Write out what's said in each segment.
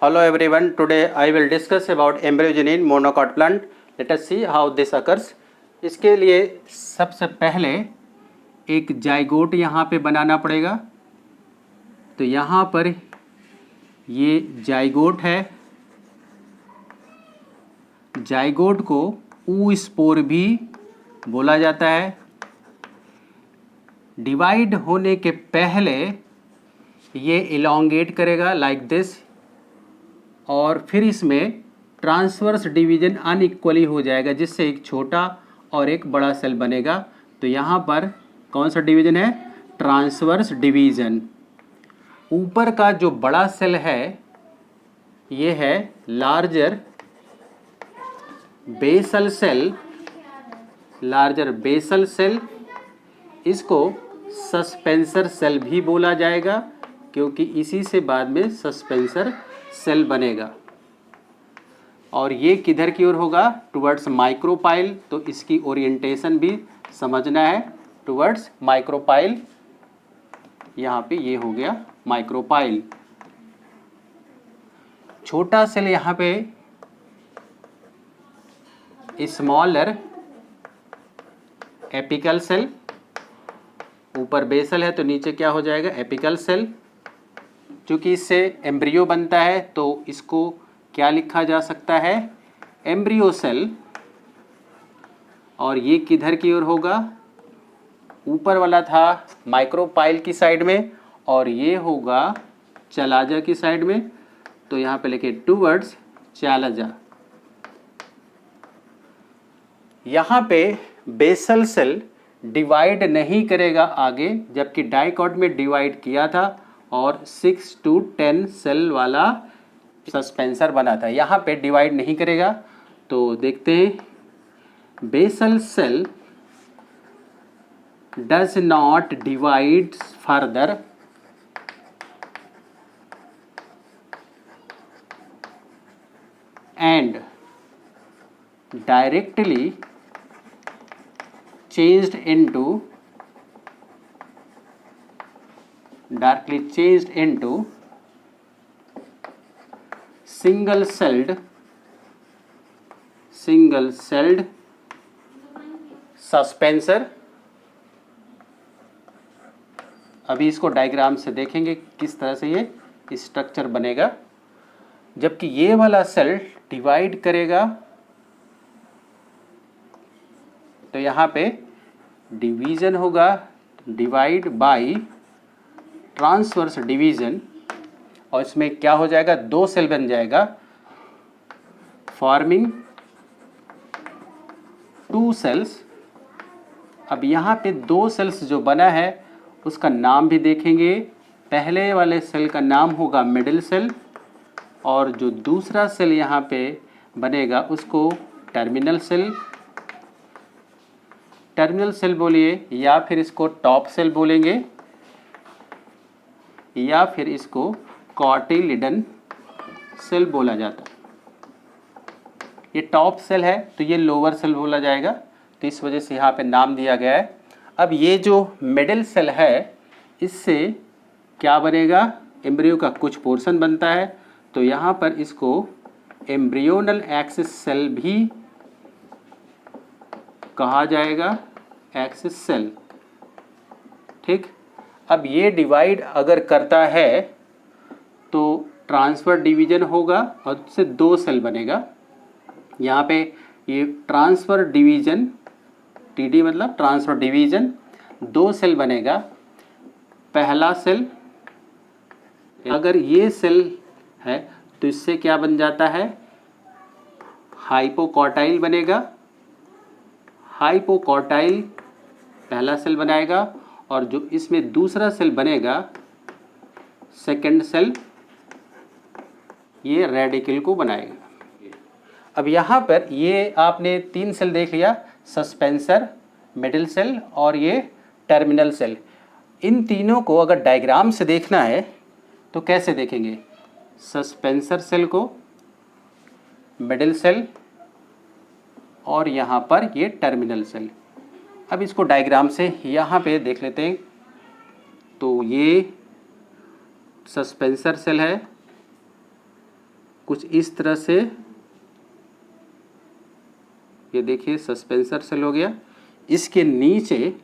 Hello everyone, today I will discuss about embryogen in monocot plant. Let us see how this occurs. इसके लिए सबसे पहले एक zygote यहाँ पे बनाना पड़ेगा। तो यहाँ पर ये जाइगोट है। जाइगोट को ऊ-स्पोर भी बोला जाता है। डिवाइड होने के पहले ये इलोंगेट करेगा लाइक दिस, और फिर इसमें ट्रांसवर्स डिवीजन अनइक्वली हो जाएगा, जिससे एक छोटा और एक बड़ा सेल बनेगा। तो यहाँ पर कौन सा डिवीजन है? Transverse division. ऊपर का जो बड़ा सेल है ये है larger basal cell. Larger basal cell, इसको सस्पेंसर सेल भी बोला जाएगा, क्योंकि इसी से बाद में सस्पेंसर सेल बनेगा। और ये किधर की ओर होगा? Towards micropyle. तो इसकी ओरिएंटेशन भी समझना है, टुवर्ड्स माइक्रोपाइल। यहाँ पे ये हो गया माइक्रोपाइल। छोटा सेल यहाँ पे स्मॉलर एपिकल सेल। ऊपर बेसल है तो नीचे क्या हो जाएगा? Apical cell. चूँकि इससे एम्ब्रियो बनता है तो इसको क्या लिखा जा सकता है? Embryo cell. और ये किधर की ओर होगा? ऊपर वाला था माइक्रोपाइल की साइड में, और ये होगा चालाजा की साइड में। तो यहाँ पे लिखे टूवर्ड्स चालाजा। यहाँ पे बेसल सेल डिवाइड नहीं करेगा आगे, जबकि डाइकॉट में डिवाइड किया था और 6 to 10 सेल वाला सस्पेंसर बना था। यहाँ पे डिवाइड नहीं करेगा। तो देखते हैं, basal cell does not divide further and directly changed into single celled suspensor. अभी इसको डायग्राम से देखेंगे किस तरह से ये स्ट्रक्चर बनेगा। जबकि ये वाला सेल डिवाइड करेगा तो यहाँ पे डिवीजन होगा, डिवाइड बाय ट्रांसवर्स डिवीजन। और इसमें क्या हो जाएगा? 2 सेल बन जाएगा, फॉर्मिंग 2 सेल्स। अब यहाँ पे 2 सेल्स जो बना है उसका नाम भी देखेंगे। पहले वाले सेल का नाम होगा मिडिल सेल, और जो दूसरा सेल यहाँ पे बनेगा उसको टर्मिनल सेल। टर्मिनल सेल बोलिए, या फिर इसको टॉप सेल बोलेंगे, या फिर इसको कॉटिलिडन सेल बोला जाता है। ये टॉप सेल है तो ये लोअर सेल बोला जाएगा, तो इस वजह से यहाँ पे नाम दिया गया है। अब ये जो मिडिल सेल है, इससे क्या बनेगा? एम्ब्रियो का कुछ पोर्शन बनता है। तो यहाँ पर इसको एम्ब्रियोनल एक्सिस सेल भी कहा जाएगा, एक्सिस सेल। ठीक। अब ये डिवाइड अगर करता है तो ट्रांसफर डिवीजन होगा और उससे 2 सेल बनेगा। यहाँ पे ये ट्रांसफर डिवीजन, टीडी मतलब ट्रांसफर डिवीजन, 2 सेल बनेगा। पहला सेल, अगर ये सेल है तो इससे क्या बन जाता है? हाइपोकॉटाइल बनेगा। हाइपोकॉटाइल पहला सेल बनाएगा, और जो इसमें दूसरा सेल बनेगा सेकंड सेल, ये रेडिकल को बनाएगा। अब यहाँ पर ये आपने 3 सेल देख लिया, सस्पेंसर, मिडिल सेल और ये टर्मिनल सेल। इन तीनों को अगर डायग्राम से देखना है तो कैसे देखेंगे? सस्पेंसर सेल को, मिडिल सेल, और यहाँ पर ये टर्मिनल सेल। अब इसको डायग्राम से यहाँ पे देख लेते हैं। तो ये सस्पेंसर सेल है, कुछ इस तरह से, ये देखिए सस्पेंसर सेल हो गया। इसके नीचे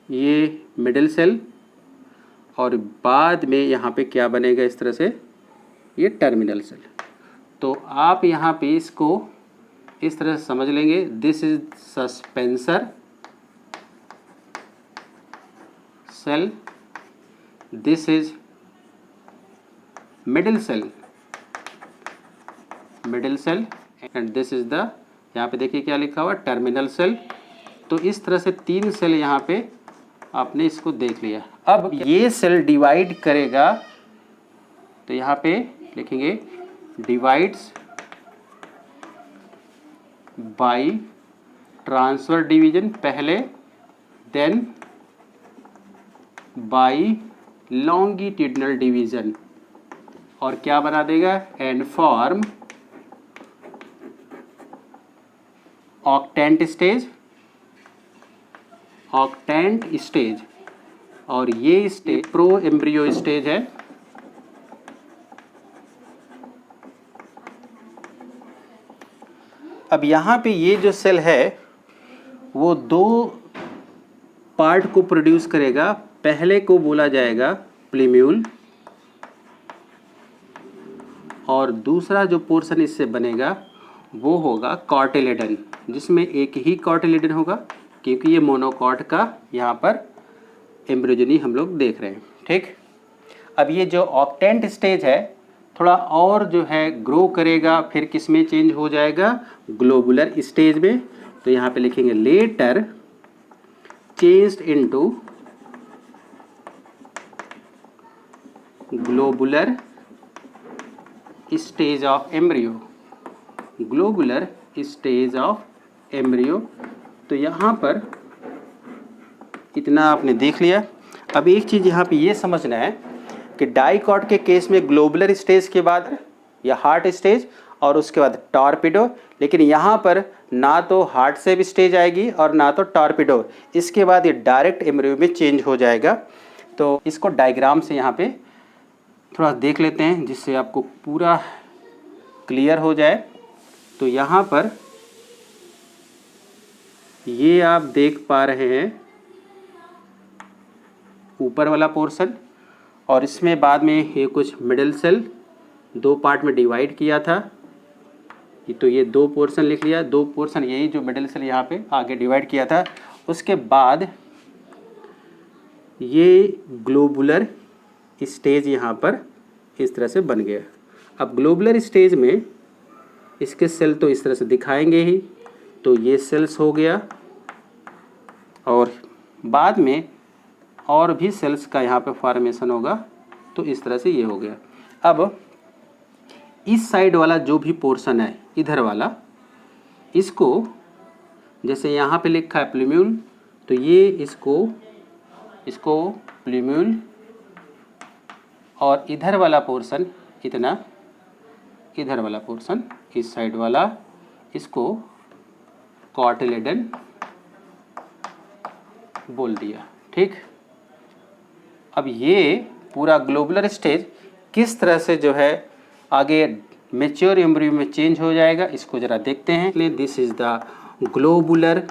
ये मिडिल सेल, और बाद में यहाँ पे क्या बनेगा इस तरह से, ये टर्मिनल सेल। तो आप यहाँ पे इसको इस तरह से समझ लेंगे, this is suspensor cell, this is middle cell and this is the, यहाँ पे देखिए क्या लिखा हुआ, टर्मिनल सेल। तो इस तरह से 3 सेल यहाँ पे आपने इसको देख लिया। अब ये सेल डिवाइड करेगा, तो यहाँ पे लिखेंगे डिवाइड्स बाय ट्रांसफर डिवीजन पहले, देन बाय लॉन्गिट्यूडिनल डिवीजन, और क्या बना देगा, एंड फॉर्म ऑक्टेंट स्टेज, और ये स्टेज प्रो एम्ब्रियो स्टेज है। अब यहाँ पे ये जो सेल है वो 2 पार्ट को प्रोड्यूस करेगा। पहले को बोला जाएगा प्लीम्यूल, और दूसरा जो पोर्शन इससे बनेगा वो होगा कॉटिलेडन, जिसमें एक ही कॉटिलेडन होगा, क्योंकि ये मोनोकॉट का यहाँ पर एम्ब्रियोजेनी हम लोग देख रहे हैं। ठीक, अब ये जो ऑक्टेंट स्टेज है थोड़ा और जो है ग्रो करेगा, फिर किस में चेंज हो जाएगा, ग्लोबुलर स्टेज में। तो यहाँ पे लिखेंगे later changed into globular stage of embryo, globular stage of embryo. तो यहाँ पर इतना आपने देख लिया। अब एक चीज़ यहाँ पे ये समझना है कि डाइकॉट के केस में ग्लोबुलर स्टेज के बाद या हार्ट स्टेज और उसके बाद टॉर्पिडो, लेकिन यहाँ पर ना तो हार्ट से भी स्टेज आएगी और ना तो टॉर्पिडो, इसके बाद ये डायरेक्ट एम्ब्रियो में चेंज हो जाएगा। तो इसको डायग्राम से यहाँ पे थोड़ा देख लेते हैं जिससे आपको पूरा क्लियर हो जाए। तो यहाँ पर ये आप देख पा रहे हैं ऊपर वाला पोर्शन, और इसमें बाद में ये कुछ मिडिल सेल 2 पार्ट में डिवाइड किया था। तो ये 2 पोर्शन लिख लिया, 2 पोर्शन यही जो मिडिल सेल यहाँ पे आगे डिवाइड किया था। उसके बाद ये ग्लोबुलर स्टेज यहाँ पर इस तरह से बन गया। अब ग्लोबुलर स्टेज में इसके सेल तो इस तरह से दिखाएंगे ही, तो ये सेल्स हो गया, और बाद में और भी सेल्स का यहाँ पे फॉर्मेशन होगा। तो इस तरह से ये हो गया। अब इस साइड वाला जो भी पोर्शन है इधर वाला, इसको जैसे यहाँ पे लिखा है प्लीम्यूल, तो ये इसको प्लीम्यूल, और इधर वाला पोर्शन इतना, इधर वाला पोर्शन इस साइड वाला, इसको कॉटिलेडन बोल दिया। ठीक, अब ये पूरा ग्लोबुलर स्टेज किस तरह से जो है आगे मैच्योर एम्ब्रियो में चेंज हो जाएगा, इसको ज़रा देखते हैं। This is the globular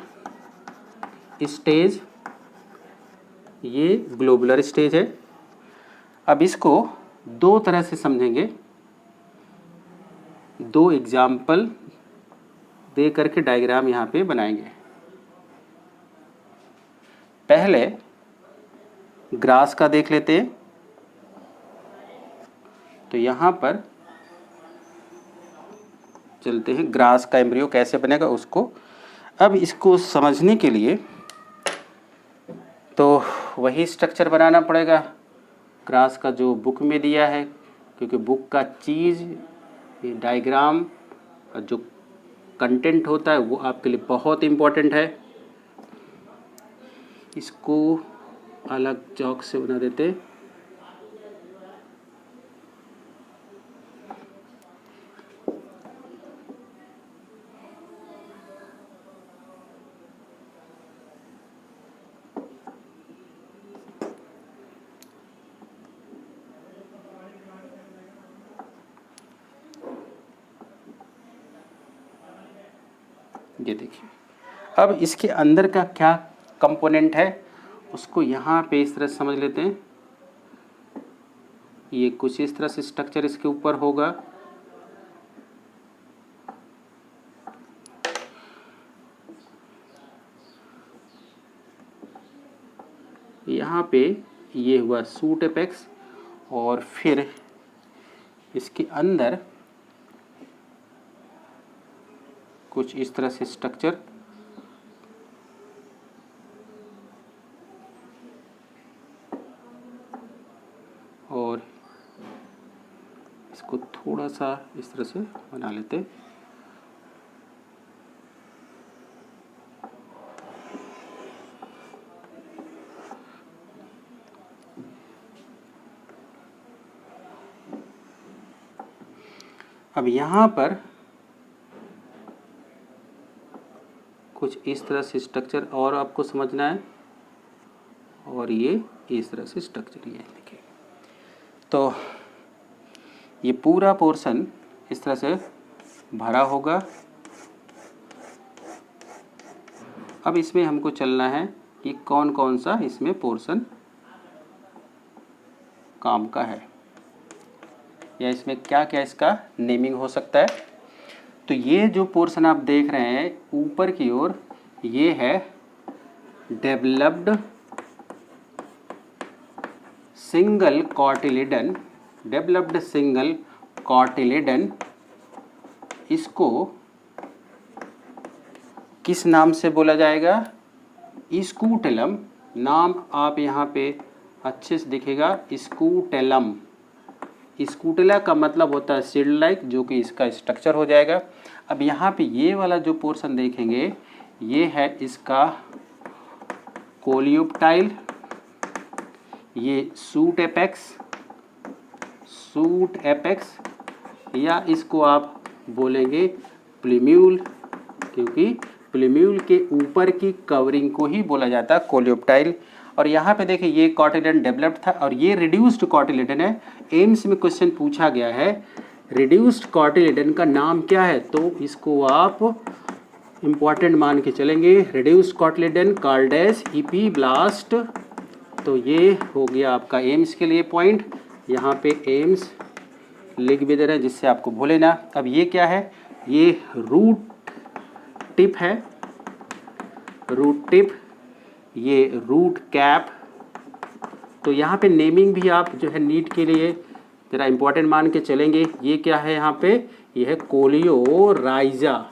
stage, ये ग्लोबुलर स्टेज है। अब इसको 2 तरह से समझेंगे, 2 एग्जाम्पल दे करके डायग्राम यहाँ पे बनाएंगे। पहले ग्रास का देख लेते हैं। तो यहाँ पर चलते हैं, ग्रास का एम्ब्रियो कैसे बनेगा उसको। अब इसको समझने के लिए तो वही स्ट्रक्चर बनाना पड़ेगा ग्रास का जो बुक में दिया है, क्योंकि बुक का चीज़ ये डायग्राम जो कंटेंट होता है वो आपके लिए बहुत इम्पोर्टेंट है। इसको अलग चौक से बना देते। ये देखिए। अब इसके अंदर का क्या कंपोनेंट है उसको यहाँ पे इस तरह से समझ लेते हैं। ये कुछ इस तरह से स्ट्रक्चर इसके ऊपर होगा। यहाँ पे ये हुआ सूट एपेक्स और फिर इसके अंदर कुछ इस तरह से स्ट्रक्चर, और इसको थोड़ा सा इस तरह से बना लेते हैं। अब यहाँ पर कुछ इस तरह से स्ट्रक्चर और आपको समझना है, और ये इस तरह से स्ट्रक्चर ये देखिए। तो ये पूरा पोर्शन इस तरह से भरा होगा। अब इसमें हमको चलना है कि कौन कौन सा इसमें पोर्शन काम का है, या इसमें क्या क्या इसका नेमिंग हो सकता है। तो ये जो पोर्शन आप देख रहे हैं ऊपर की ओर, ये है developed single cotyledon, developed single cotyledon. इसको किस नाम से बोला जाएगा? स्कूटेलम। नाम आप यहाँ पे अच्छे से दिखेगा, स्कूटेलम। स्कूटेला का मतलब होता है सीड लाइक, जो कि इसका स्ट्रक्चर हो जाएगा। अब यहाँ पे ये वाला जो पोर्शन देखेंगे ये है इसका कोलियोप्टाइल, ये सूट एपेक्स, सूट एपेक्स, या इसको आप बोलेंगे प्लीम्यूल, क्योंकि प्लीम्यूल के ऊपर की कवरिंग को ही बोला जाता है कोलियोप्टाइल। और यहाँ पे देखिए ये कॉटिलेडन डेवलप्ड था और ये रिड्यूस्ड कॉटिलेडन है। एम्स में क्वेश्चन पूछा गया है रिड्यूस्ड कॉटिलेडन का नाम क्या है, तो इसको आप इम्पॉर्टेंट मान के चलेंगे। Reduced cotyledon called as epiblast. तो ये हो गया आपका एम्स के लिए पॉइंट। यहाँ पे एम्स लिख भी दे रहे हैं जिससे आपको भूले ना। अब ये क्या है? ये रूट टिप है, रूट टिप, ये रूट कैप। तो यहाँ पे नेमिंग भी आप जो है नीट के लिए ज़रा इम्पोर्टेंट मान के चलेंगे। ये क्या है यहाँ पे? ये है कोलियोराइजा,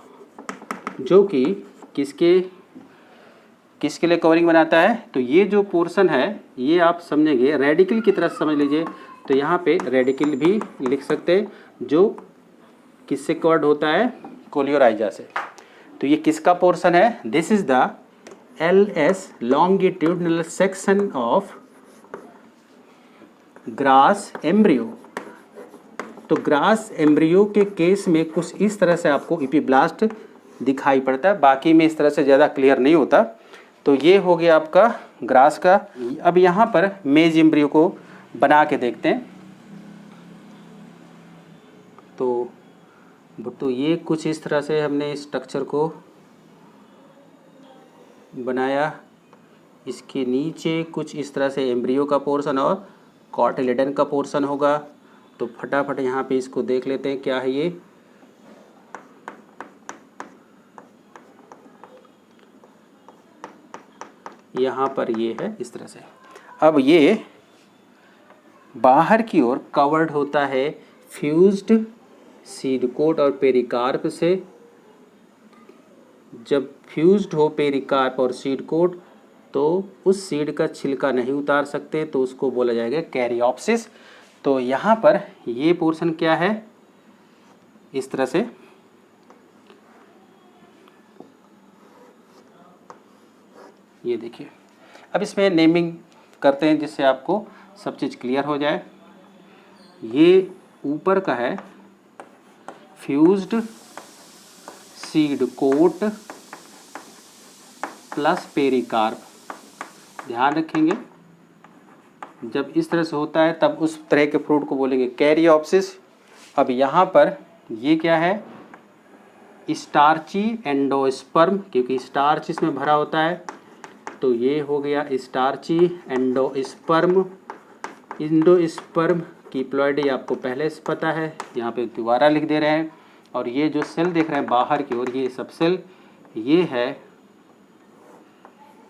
जो कि किसके लिए कवरिंग बनाता है। तो ये जो पोर्शन है ये आप समझेंगे रेडिकल की तरह समझ लीजिए। तो यहाँ पे रेडिकल भी लिख सकते हैं, जो किससे कवर्ड होता है? कोलियोराइजा से। तो ये किसका पोर्शन है? This is the LS longitudinal section of grass embryo. तो ग्रास एम्ब्रियो के केस में कुछ इस तरह से आपको इपीब्लास्ट दिखाई पड़ता है, बाकी में इस तरह से ज़्यादा क्लियर नहीं होता। तो ये हो गया आपका ग्रास का। अब यहाँ पर मेज एम्ब्रियो को बना के देखते हैं। तो ये कुछ इस तरह से हमने स्ट्रक्चर को बनाया। इसके नीचे कुछ इस तरह से एम्ब्रियो का पोर्शन और कॉटिलेडन का पोर्शन होगा। तो फटाफट यहाँ पे इसको देख लेते हैं क्या है ये। यहाँ पर ये है इस तरह से। अब ये बाहर की ओर कवर्ड होता है फ्यूज्ड सीड कोट और पेरिकार्प से। जब फ्यूज्ड हो पेरिकार्प और सीड कोट तो उस सीड का छिलका नहीं उतार सकते, तो उसको बोला जाएगा कैरियोप्सिस। तो यहाँ पर ये पोर्शन क्या है? इस तरह से ये देखिए। अब इसमें नेमिंग करते हैं जिससे आपको सब चीज़ क्लियर हो जाए। ये ऊपर का है fused seed coat plus pericarp. ध्यान रखेंगे जब इस तरह से होता है तब उस तरह के फ्रूट को बोलेंगे कैरियोप्सिस। अब यहाँ पर ये क्या है? स्टार्ची एंडोस्पर्म, क्योंकि स्टार्च इसमें भरा होता है, तो ये हो गया स्टार्ची एंडोस्पर्म। एंडोस्पर्म कीप्लॉइडी आपको पहले से पता है, यहाँ पे दोबारा लिख दे रहे हैं। और ये जो सेल देख रहे हैं बाहर की ओर, ये सब सेल, ये है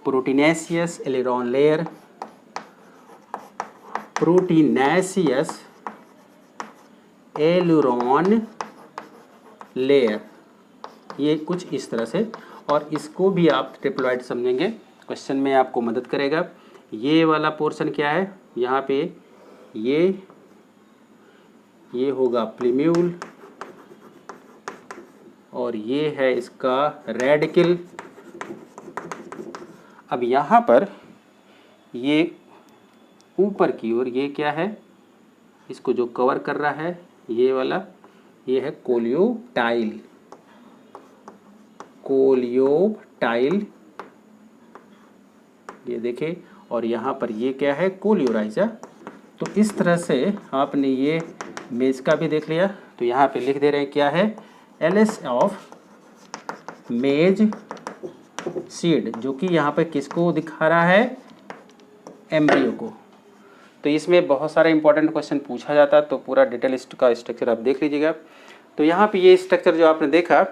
proteinaceous aileron layer. Proteinaceous aileron layer, ये कुछ इस तरह से। और इसको भी आप ट्रिप्लॉइड समझेंगे, क्वेश्चन में आपको मदद करेगा। ये वाला पोर्शन क्या है, यहाँ पे ये होगा प्लीम्यूल, और ये है इसका रेडिकल। अब यहाँ पर ये ऊपर की ओर ये क्या है, इसको जो कवर कर रहा है ये वाला, ये है कोलियोटाइल। कोलियोटाइल, ये देखें। और यहाँ पर ये क्या है, कोलियोराइजा। तो इस तरह से आपने ये मेज का भी देख लिया। तो यहाँ पे लिख दे रहे हैं क्या है, एलिस ऑफ मेज सीड, जो कि यहाँ पे किसको दिखा रहा है, एम्ब्रियो को। तो इसमें बहुत सारे इंपॉर्टेंट क्वेश्चन पूछा जाता है, तो पूरा डिटेल का स्ट्रक्चर आप देख लीजिएगा। तो यहाँ पे ये स्ट्रक्चर जो आपने देखा,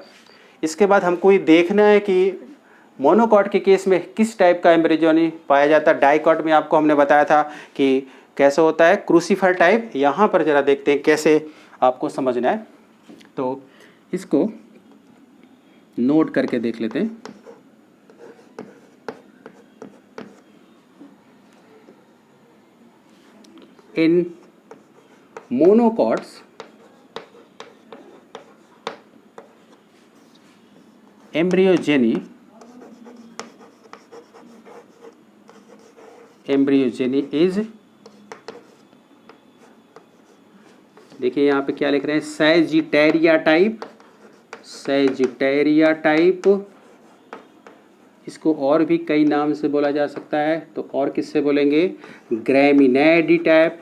इसके बाद हमको ये देखना है कि मोनोकॉट के केस में किस टाइप का एम्ब्रियोनी पाया जाता है। डाइकॉट में आपको हमने बताया था कि कैसे होता है, क्रूसीफर टाइप। यहाँ पर जरा देखते हैं कैसे आपको समझना है, तो इसको नोट करके देख लेते हैं। इन मोनोकॉट्स embryogeny इज, देखिए यहाँ पे क्या लिख रहे हैं, सैजिटेरिया टाइप। सैजिटेरिया टाइप, इसको और भी कई नाम से बोला जा सकता है, तो और किससे बोलेंगे, ग्रैमिनेड टाइप।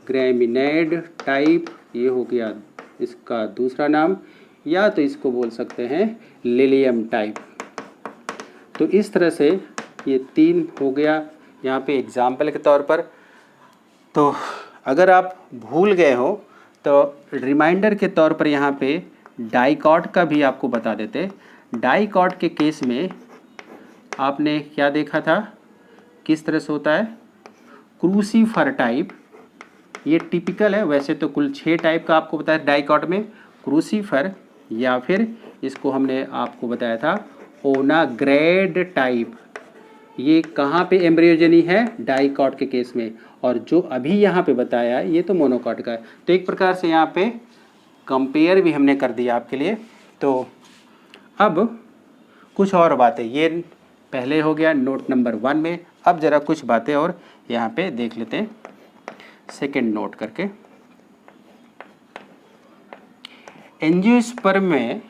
ग्रैमिनेड टाइप, ये हो गया इसका दूसरा नाम, या तो इसको बोल सकते हैं लिलियम टाइप। तो इस तरह से ये तीन हो गया यहाँ पे एग्जाम्पल के तौर पर। तो अगर आप भूल गए हो तो रिमाइंडर के तौर पर यहाँ पे डाइकॉट का भी आपको बता देते। डाइकॉट के केस में आपने क्या देखा था, किस तरह से होता है, क्रूसीफर टाइप। ये टिपिकल है, वैसे तो कुल 6 टाइप का आपको बताया डाइकॉट में। क्रूसीफर, या फिर इसको हमने आपको बताया था ओनाग्रेड टाइप। ये कहाँ पे एम्ब्रियोजेनी है, डाइकॉट के केस में। और जो अभी यहाँ पे बताया है ये तो मोनोकॉट का है। तो एक प्रकार से यहाँ पे कंपेयर भी हमने कर दिया आपके लिए। तो अब कुछ और बातें, ये पहले हो गया नोट नंबर 1 में। अब ज़रा कुछ बातें और यहाँ पे देख लेते हैं सेकेंड नोट करके। एंजियोस्पर्म में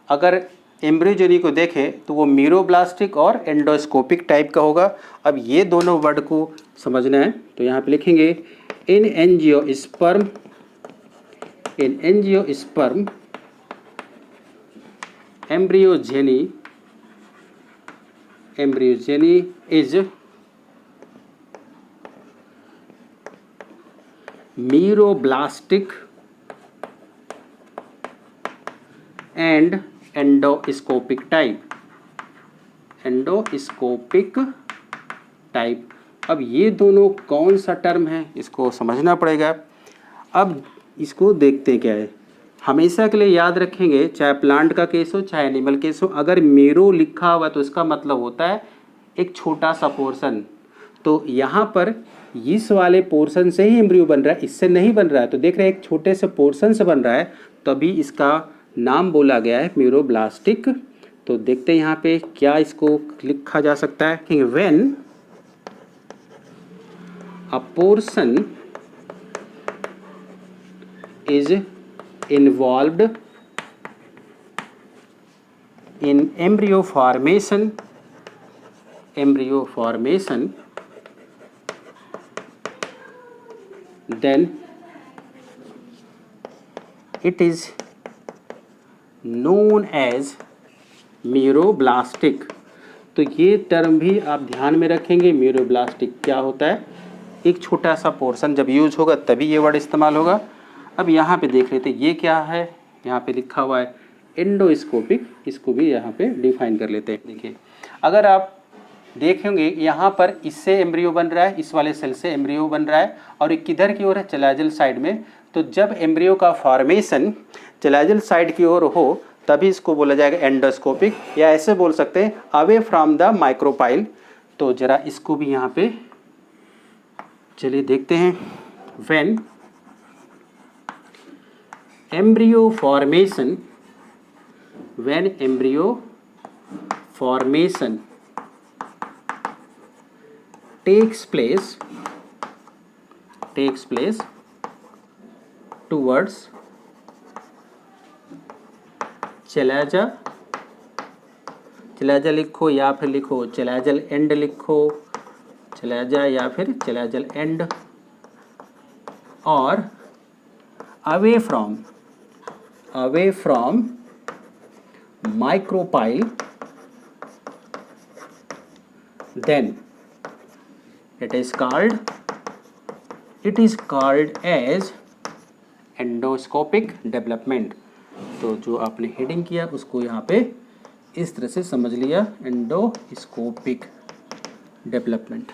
अगर एम्ब्रियोजेनी को देखें तो वो मीरोब्लास्टिक और एंडोस्कोपिक टाइप का होगा। अब ये दोनों वर्ड को समझना है, तो यहाँ पे लिखेंगे इन angiosperm embryogeny is meroblastic and endoscopic type. Endoscopic type. अब ये दोनों कौन सा टर्म है, इसको समझना पड़ेगा। अब इसको देखते हैं क्या है। हमेशा के लिए याद रखेंगे, चाहे प्लांट का केस हो चाहे एनिमल केस हो, अगर मीरो लिखा हुआ तो इसका मतलब होता है एक छोटा सा पोर्शन। तो यहाँ पर इस वाले पोर्शन से ही एम्ब्रियो बन रहा है, इससे नहीं बन रहा है। तो देख रहे हैं एक छोटे से पोर्शन से बन रहा है, तभी इसका नाम बोला गया है मीरोब्लास्टिक। तो देखते हैं यहाँ पे क्या इसको लिखा जा सकता है। When a portion is involved in embryo formation, then it is known as muroblastic. तो ये टर्म भी आप ध्यान में रखेंगे। म्यूरोब्लास्टिक क्या होता है, एक छोटा सा पोर्शन जब यूज होगा तभी ये वर्ड इस्तेमाल होगा। अब यहाँ पे देख लेते हैं ये क्या है, यहाँ पे लिखा हुआ है एंडोस्कोपिक, इसको भी यहाँ पे डिफाइन कर लेते हैं। देखिए अगर आप देखेंगे यहाँ पर इससे एम्ब्रियो बन रहा है, इस वाले सेल से एम्ब्रियो बन रहा है और एक किधर की ओर है, चलाजल साइड में। तो जब एम्ब्रियो का फॉर्मेशन चलाजल साइड की ओर हो तभी इसको बोला जाएगा एंडोस्कोपिक, या ऐसे बोल सकते हैं अवे फ्रॉम द माइक्रोपाइल। तो जरा इसको भी यहाँ पे चलिए देखते हैं। When embryo formation, when embryo formation takes place towards chalaza, chalaza लिखो या फिर लिखो चलाजल एंड, लिखो चलाजा या फिर चलाजल एंड, और away from micropyle, then it is called as endoscopic development। तो जो आपने हेडिंग किया उसको यहाँ पे इस तरह से समझ लिया, एंडोस्कोपिक डेवलपमेंट।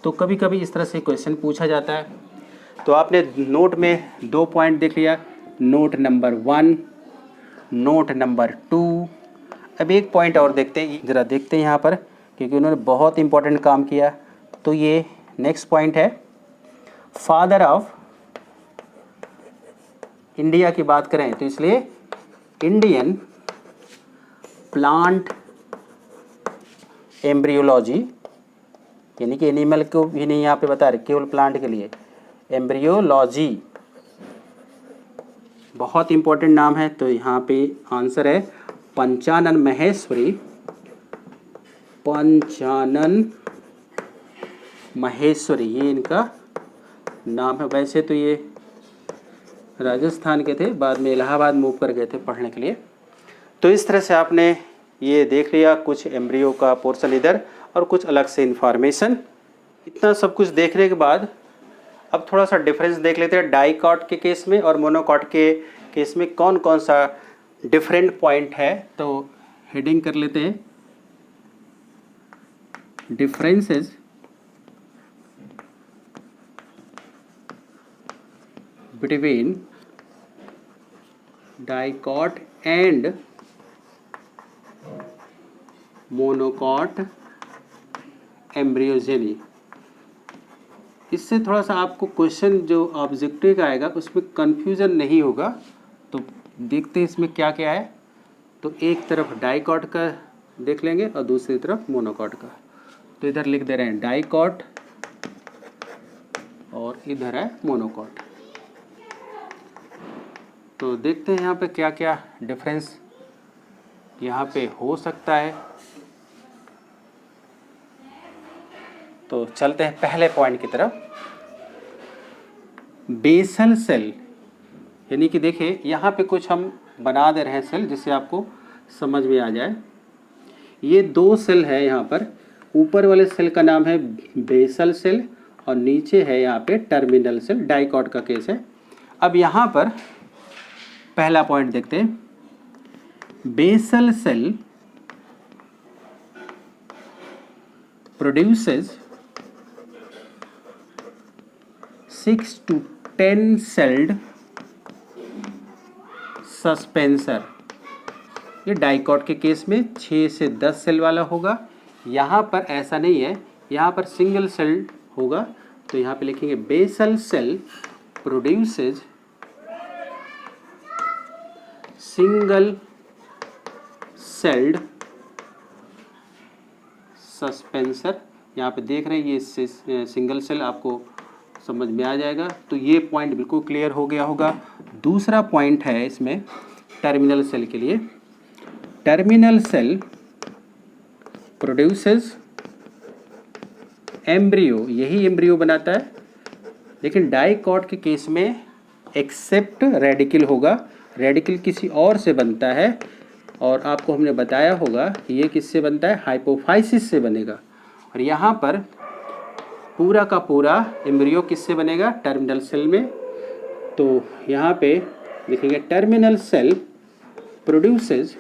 तो कभी कभी इस तरह से क्वेश्चन पूछा जाता है। तो आपने नोट में 2 पॉइंट देख लिया, नोट नंबर 1, नोट नंबर 2। अब एक पॉइंट और देखते हैं, ज़रा देखते हैं यहाँ पर, क्योंकि उन्होंने बहुत इंपॉर्टेंट काम किया। तो ये नेक्स्ट पॉइंट है, फादर ऑफ इंडिया की बात करें तो इसलिए इंडियन प्लांट एम्ब्रियोलॉजी, यानी कि एनिमल को भी नहीं यहाँ पे बता रहे, केवल प्लांट के लिए एम्ब्रियोलॉजी बहुत इंपॉर्टेंट नाम है। तो यहाँ पे आंसर है पंचानन महेश्वरी, पंचानन महेश्वरी, ये इनका नाम है। वैसे तो ये राजस्थान के थे, बाद में इलाहाबाद मूव कर गए थे पढ़ने के लिए। तो इस तरह से आपने ये देख लिया कुछ एम्ब्रियो का पोर्शन इधर और कुछ अलग से इंफॉर्मेशन। इतना सब कुछ देखने के बाद अब थोड़ा सा डिफरेंस देख लेते हैं, डाइकॉट के केस में और मोनोकॉट के केस में कौन कौन सा डिफरेंट पॉइंट है। तो हेडिंग कर लेते हैं, differences between dicot and monocot embryogeny. इससे थोड़ा सा आपको क्वेश्चन जो ऑब्जेक्टिव का आएगा उसमें कंफ्यूजन नहीं होगा। तो देखते हैं इसमें क्या क्या है। तो एक तरफ डाइकॉट का देख लेंगे और दूसरी तरफ मोनोकॉट का। तो इधर लिख दे रहे हैं डाइकॉट और इधर है मोनोकॉट। तो देखते हैं यहाँ पे क्या क्या डिफरेंस यहाँ पे हो सकता है। तो चलते हैं पहले पॉइंट की तरफ, बेसल सेल। यानी कि देखिए यहाँ पे कुछ हम बना दे रहे हैं सेल, जिससे आपको समझ में आ जाए। ये 2 सेल है यहाँ पर, ऊपर वाले सेल का नाम है बेसल सेल और नीचे है यहाँ पे टर्मिनल सेल, डाइकॉट का केस है। अब यहाँ पर पहला पॉइंट देखते हैं, basal cell produces 6 to 10 celled सस्पेंसर। ये डाइकॉट के केस में 6 से 10 सेल वाला होगा। यहाँ पर ऐसा नहीं है, यहाँ पर सिंगल सेल होगा। तो यहाँ पे लिखेंगे basal cell produces single celled suspensor. यहाँ पे देख रहे हैं ये सिंगल सेल, आपको समझ में आ जाएगा। तो ये पॉइंट बिल्कुल क्लियर हो गया होगा। दूसरा पॉइंट है इसमें टर्मिनल सेल के लिए, टर्मिनल सेल प्रोड्यूसेस एम्ब्रियो, यही एम्ब्रियो बनाता है। लेकिन डाइकॉट के केस में एक्सेप्ट रेडिकल होगा, रेडिकल किसी और से बनता है और आपको हमने बताया होगा कि ये किससे बनता है, हाइपोफाइसिस से बनेगा। और यहाँ पर पूरा का पूरा एम्ब्रियो किससे बनेगा, टर्मिनल सेल में। तो यहाँ पे देखेंगे terminal cell produces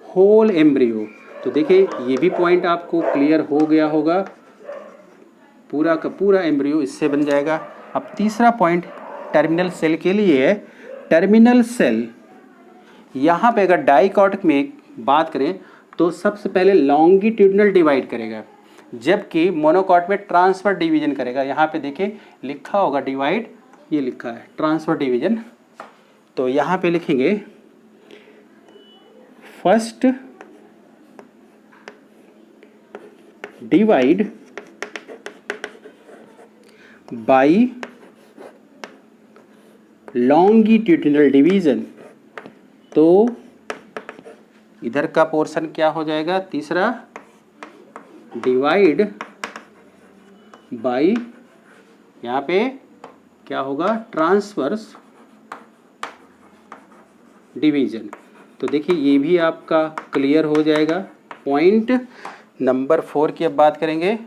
whole embryo. तो देखिए ये भी पॉइंट आपको क्लियर हो गया होगा, पूरा का पूरा एम्ब्रियो इससे बन जाएगा। अब तीसरा पॉइंट टर्मिनल सेल के लिए है। टर्मिनल सेल यहाँ पे अगर डाइकोटिक में बात करें तो सबसे पहले लॉन्गिट्यूडनल डिवाइड करेगा, जबकि मोनोकॉट में ट्रांसफर डिवीजन करेगा। यहाँ पे देखिए लिखा होगा डिवाइड, ये लिखा है ट्रांसफर डिवीजन। तो यहाँ पे लिखेंगे first divide by longitudinal division. तो इधर का पोर्शन क्या हो जाएगा, तीसरा डिवाइड बाय, यहाँ पे क्या होगा, ट्रांसवर्स डिवीजन। तो देखिए ये भी आपका क्लियर हो जाएगा। पॉइंट नंबर 4 की अब बात करेंगे।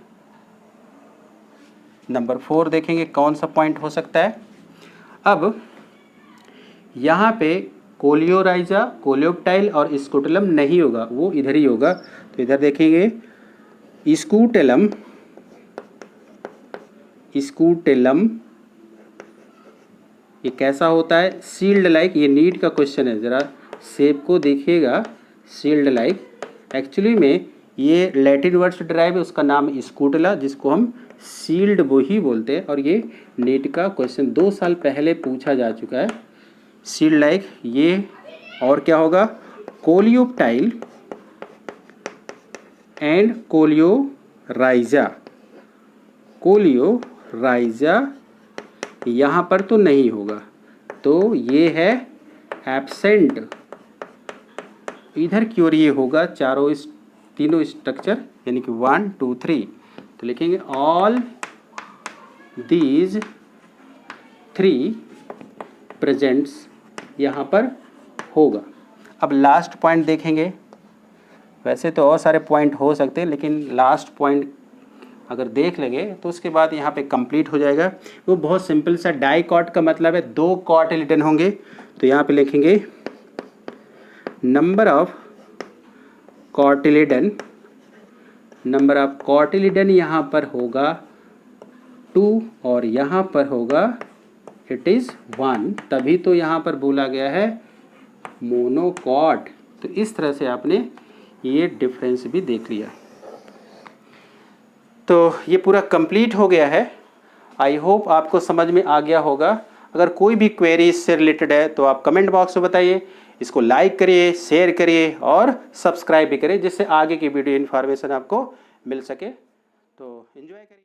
नंबर 4 देखेंगे कौन सा पॉइंट हो सकता है। अब यहाँ पे कोलियोराइजा, कोलियोप्टाइल और स्कूटेलम नहीं होगा, वो इधर ही होगा। तो इधर देखेंगे स्कूटेलम, स्कूटेलम ये कैसा होता है, सील्ड लाइक। ये नीट का क्वेश्चन है, ज़रा शेप को देखिएगा, सील्ड लाइक। एक्चुअली में ये लैटिन वर्ड से डिराइव है, उसका नाम स्कूटेला, जिसको हम सील्ड वो ही बोलते हैं। और ये नीट का क्वेश्चन 2 साल पहले पूछा जा चुका है, सील्ड लाइक। ये और क्या होगा, कोलियोप्टाइल एंड कोलियोराइजा। कोलियोराइजा यहाँ पर तो नहीं होगा, तो ये है एब्सेंट। इधर की ओर ये होगा, तीनों स्ट्रक्चर यानी कि 1 2 3। तो लिखेंगे ऑल दीज 3 प्रेजेंट्स यहाँ पर होगा। अब लास्ट पॉइंट देखेंगे। वैसे तो और सारे पॉइंट हो सकते हैं, लेकिन लास्ट पॉइंट अगर देख लेंगे तो उसके बाद यहाँ पे कंप्लीट हो जाएगा। वो बहुत सिंपल सा, डाइकॉट का मतलब है 2 कॉटिलिडन होंगे। तो यहाँ पे लिखेंगे number of cotyledon, number of cotyledon यहाँ पर होगा 2 और यहाँ पर होगा इट इज़ 1, तभी तो यहाँ पर बोला गया है मोनोकॉट। तो इस तरह से आपने ये डिफरेंस भी देख लिया। तो ये पूरा कंप्लीट हो गया है। आई होप आपको समझ में आ गया होगा। अगर कोई भी क्वेरी इससे रिलेटेड है तो आप कमेंट बॉक्स में बताइए। इसको लाइक करिए, शेयर करिए और सब्सक्राइब भी करिए, जिससे आगे की वीडियो इन्फॉर्मेशन आपको मिल सके। तो एंजॉय करिए।